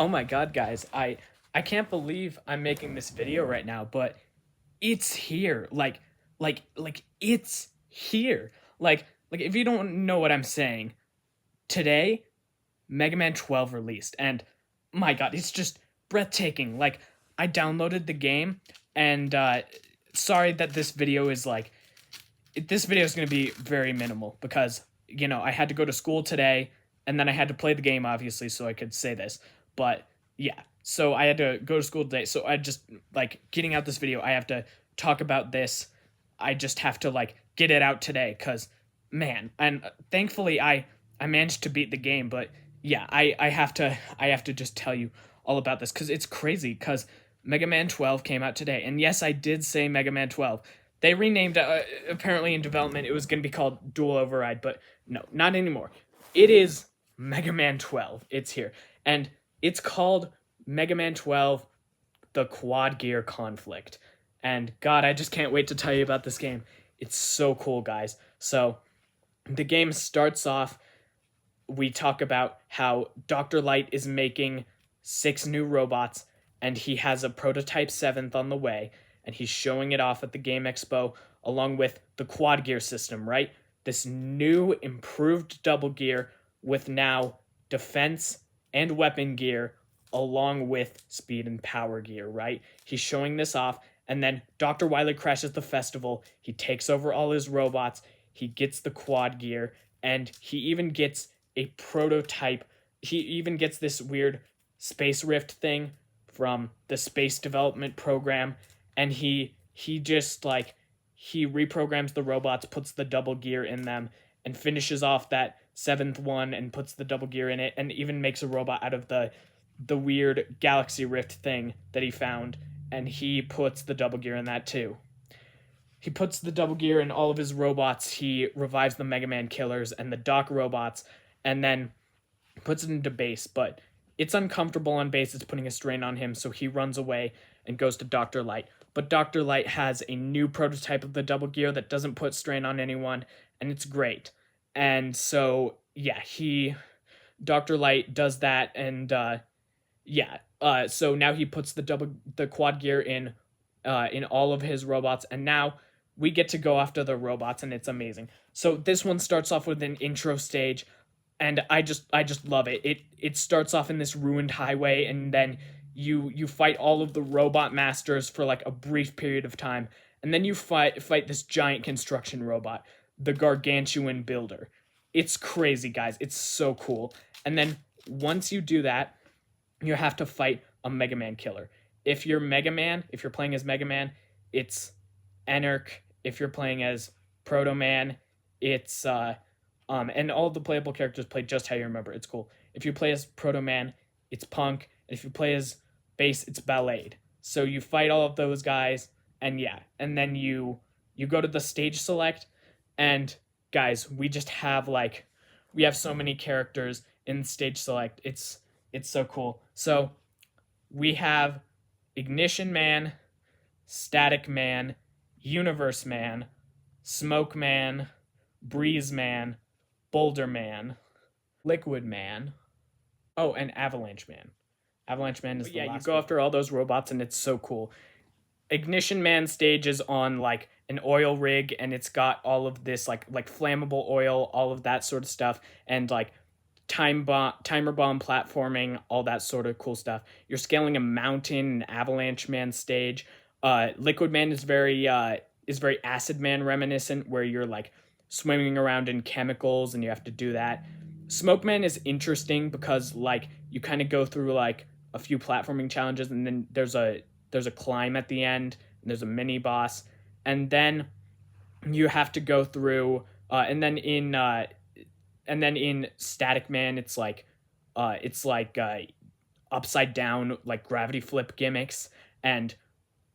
Oh my god, guys. I can't believe I'm making this video right now, but it's here. Like it's here. Like if you don't know what I'm saying, today Mega Man 12 released and my god, it's just breathtaking. Like I downloaded the game and sorry that this video is going to be very minimal because I had to go to school today and then I had to play the game obviously so I could say this. But yeah, so I had to go to school today. So I just like getting out this video. I have to talk about this. I just have to like get it out today cuz man, and thankfully I managed to beat the game, but yeah, I have to just tell you all about this cuz it's crazy cuz Mega Man 12 came out today. And yes, I did say Mega Man 12. They renamed apparently in development it was going to be called Dual Override, but no, not anymore. It is Mega Man 12. It's here. And it's called Mega Man 12 The Quad Gear Conflict. And god, I just can't wait to tell you about this game. It's so cool, guys. So, the game starts off, we talk about how Dr. Light is making 6 new robots and he has a prototype 7th on the way and he's showing it off at the Game Expo along with the quad gear system, right? This new improved double gear with now defense and weapon gear along with speed and power gear, right? He's showing this off and then Dr. Wily crashes the festival. He takes over all his robots. He gets the quad gear and he even gets a prototype. He even gets this weird space rift thing from the space development program and he just like he reprograms the robots, puts the double gear in them and finishes off that 7th one and puts the double gear in it and even makes a robot out of the weird galaxy rift thing that he found and he puts the double gear in that too. He puts the double gear in all of his robots. He revives the Mega Man killers and the Doc robots and then puts it into base, but it's uncomfortable on base. It's putting a strain on him, so he runs away and goes to Dr. Light. But Dr. Light has a new prototype of the double gear that doesn't put strain on anyone, and it's great. And so, yeah, Dr. Light does that, and so now he puts the quad gear in all of his robots, and now we get to go after the robots, and it's amazing. So this one starts off with an intro stage and I just love it. It starts off in this ruined highway, and then you fight all of the robot masters for like a brief period of time, and then you fight this giant construction robot, the Gargantuan Builder. It's crazy, guys. It's so cool. And then once you do that, you have to fight a Mega Man killer. If you're playing as Mega Man, it's Enerk. If you're playing as Proto Man, it's and all the playable characters play just how you remember. It's cool. If you play as Proto Man, it's Punk. And if you play as Bass, it's Ballade. So you fight all of those guys, and yeah, and then you go to the stage select, and guys, we have so many characters in stage select. It's so cool. So we have Ignition Man, Static Man, Universe Man, Smoke Man, Breeze Man, Boulder Man, Liquid Man. Oh, and Avalanche Man. Avalanche Man is the last. You go after all those robots, and it's so cool. Ignition Man stage is on like an oil rig, and it's got all of this like flammable oil, all of that sort of stuff, and like timer bomb platforming, all that sort of cool stuff. You're scaling a mountain, an Avalanche Man stage. Liquid Man is very Acid Man reminiscent, where you're like swimming around in chemicals and you have to do that. Smoke Man is interesting because like you kind of go through like a few platforming challenges, and then there's a climb at the end, and there's a mini boss, and then you have to go through and then in Static Man it's like upside down like gravity flip gimmicks and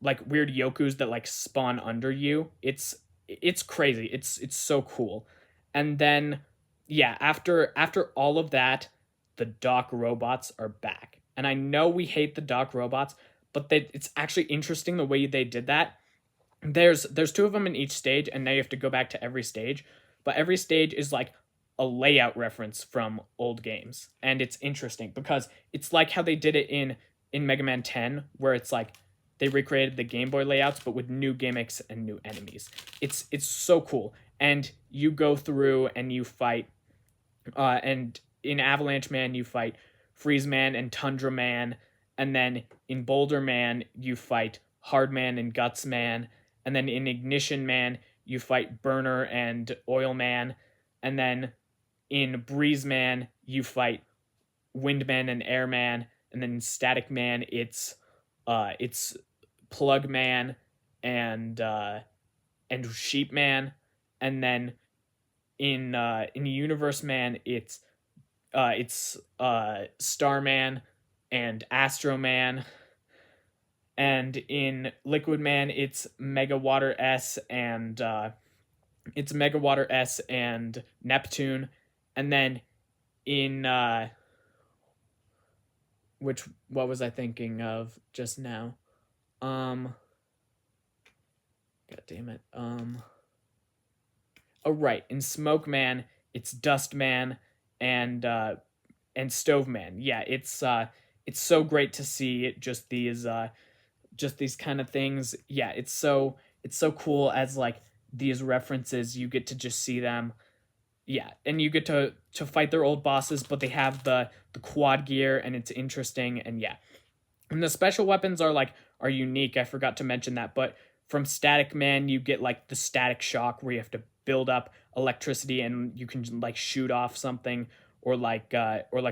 like weird Yokus that like spawn under you. It's crazy. It's so cool. And then yeah, after all of that, the Doc robots are back. And I know we hate the Doc robots, but it's actually interesting the way they did that. There's 2 of them in each stage, and now you have to go back to every stage. But every stage is like a layout reference from old games. And it's interesting because it's like how they did it in Mega Man 10, where it's like they recreated the Game Boy layouts but with new gimmicks and new enemies. It's so cool. And you go through and you fight and in Avalanche Man you fight Freeze Man and Tundra Man, and then in Boulder Man you fight Hard Man and Guts Man, and then in Ignition Man you fight Burner and Oil Man, and then in Breeze Man you fight Windman and Airman, and then in Static Man it's Plug Man and Sheep Man, and then in Universe Man it's Starman and Astro Man, and in Liquid Man it's Mega Water S and Neptune, and then in what was I thinking of just now? God damn it. Oh right, in Smoke Man it's Dust Man and Stove Man. Yeah, it's so great to see just these kind of things. Yeah, it's so cool as like these references. You get to just see them. Yeah, and you get to fight their old bosses, but they have the quad gear, and it's interesting. And yeah, and the special weapons are unique. I forgot to mention that, but from Static Man you get like the static shock, where you have to build up electricity and you can like shoot off something, or like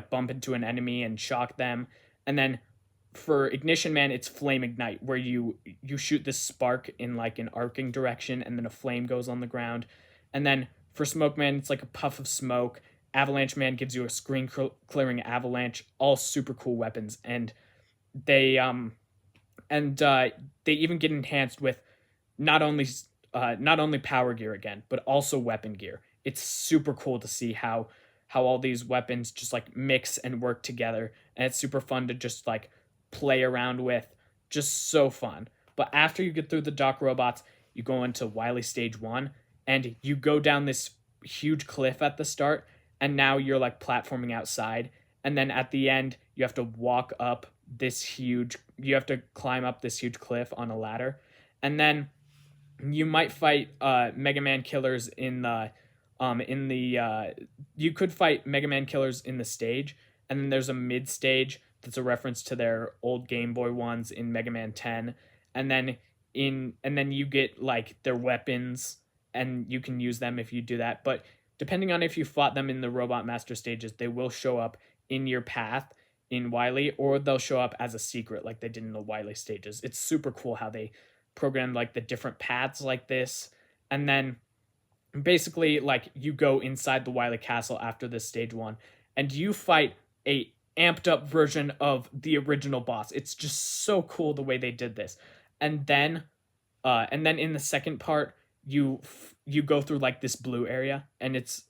bump into an enemy and shock them. And then for Ignition Man it's Flame Ignite, where you shoot this spark in like an arcing direction, and then a flame goes on the ground. And then for Smoke Man it's like a puff of smoke. Avalanche Man gives you a screen clearing avalanche. All super cool weapons, and they they even get enhanced with not only power gear again, but also weapon gear. It's super cool to see how all these weapons just like mix and work together, and it's super fun to just like play around with. Just so fun. But after you get through the Dock Robots, you go into Wily Stage 1, and you go down this huge cliff at the start, and now you're like platforming outside, and then at the end you have to climb up this huge cliff on a ladder. And then you might fight Mega Man killers you could fight Mega Man killers in the stage, and then there's a mid stage that's a reference to their old Game Boy ones in Mega Man 10, and then you get like their weapons, and you can use them if you do that. But depending on if you fought them in the Robot Master stages, they will show up in your path in Wily, or they'll show up as a secret like they did in the Wily stages. It's super cool how they programmed like the different paths like this. And then basically like you go inside the Wily Castle after this stage 1, and you fight a amped up version of the original boss. It's just so cool the way they did this. And then in the second part you go through like this blue area, and it's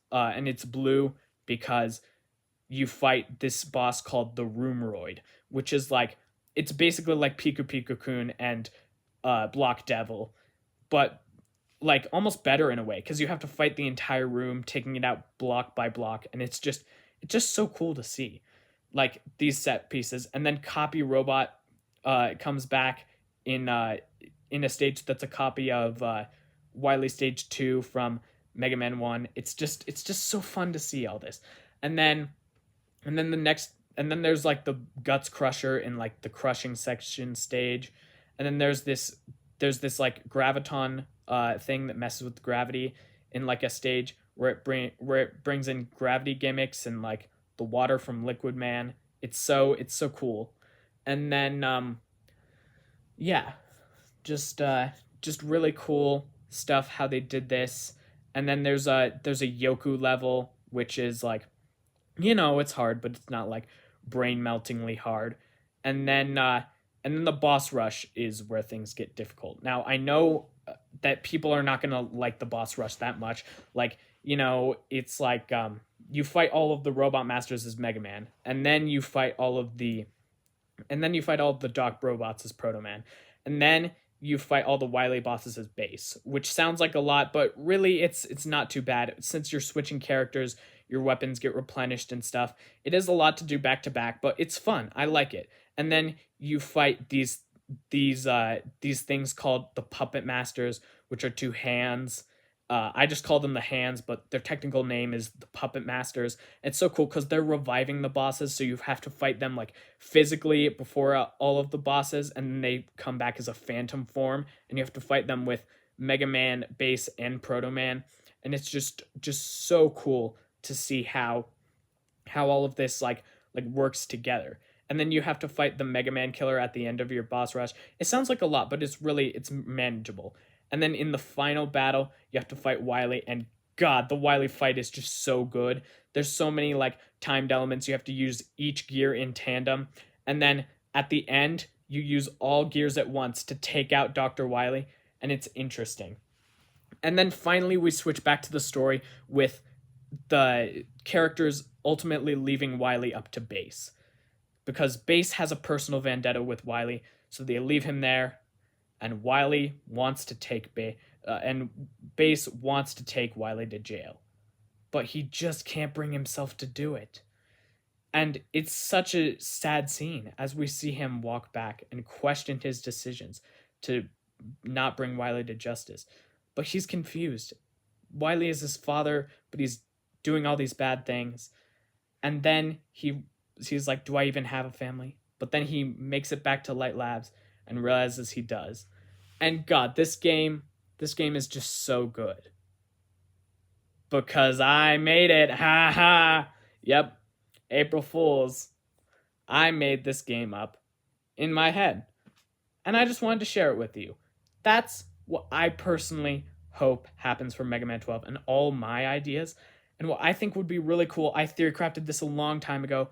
blue because you fight this boss called the Roomroid, which is like, it's basically like Piku Piku Kun and Block Devil, but like almost better in a way, because you have to fight the entire room, taking it out block by block, and it's just so cool to see like these set pieces. And then Copy Robot comes back in a stage that's a copy of Wily Stage 2 from Mega Man 1. It's just so fun to see all this. And then there's like the Guts Crusher in like the crushing section stage. And then there's this like graviton thing that messes with gravity in like a stage where it brings in gravity gimmicks and like the water from Liquid Man. It's so cool. And then yeah, just really cool stuff how they did this. And then there's a Yoku level, which is like, it's hard, but it's not like brain meltingly hard. And then the boss rush is where things get difficult. Now I know that people are not gonna like the boss rush that much. Like, it's like you fight all of the Robot Masters as Mega Man, and then you fight all of the Dock Robots as Proto Man, and then you fight all the Wily bosses as Bass, which sounds like a lot, but really it's not too bad. Since you're switching characters, your weapons get replenished and stuff. It is a lot to do back to back, but it's fun. I like it. And then you fight these things called the Puppet Masters, which are two hands. I just call them the hands, but their technical name is the Puppet Masters. It's so cool because they're reviving the bosses, so you have to fight them like physically before all of the bosses, and then they come back as a phantom form, and you have to fight them with Mega Man, Bass, and Proto Man, and it's just so cool to see how all of this like works together. And then you have to fight the Mega Man killer at the end of your boss rush. It sounds like a lot, but it's manageable. And then in the final battle, you have to fight Wily, and God, the Wily fight is just so good. There's so many like timed elements. You have to use each gear in tandem. And then at the end, you use all gears at once to take out Dr. Wily, and it's interesting. And then finally we switch back to the story with the characters ultimately leaving Wily up to Bass. Because Bass has a personal vendetta with Wily, so they leave him there, and Wily wants to take and Bass wants to take Wily to jail. But he just can't bring himself to do it. And it's such a sad scene as we see him walk back and question his decisions to not bring Wily to justice. But he's confused. Wily is his father, but he's doing all these bad things. And then he's like, do I even have a family? But then he makes it back to Light Labs and realizes he does. And God, this game is just so good. Because I made it. Ha ha. Yep. April Fools. I made this game up in my head. And I just wanted to share it with you. That's what I personally hope happens for Mega Man 12 and all my ideas. And what I think would be really cool, I theory crafted this a long time ago,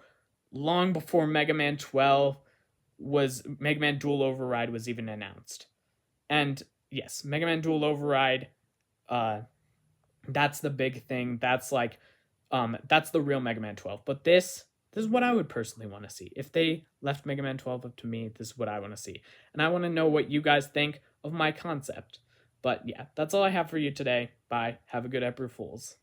long before Mega Man Dual Override was even announced. And yes, Mega Man Dual Override, that's the big thing. That's like, that's the real Mega Man 12. But this is what I would personally want to see. If they left Mega Man 12 up to me, this is what I want to see. And I want to know what you guys think of my concept. But yeah, that's all I have for you today. Bye. Have a good April Fools.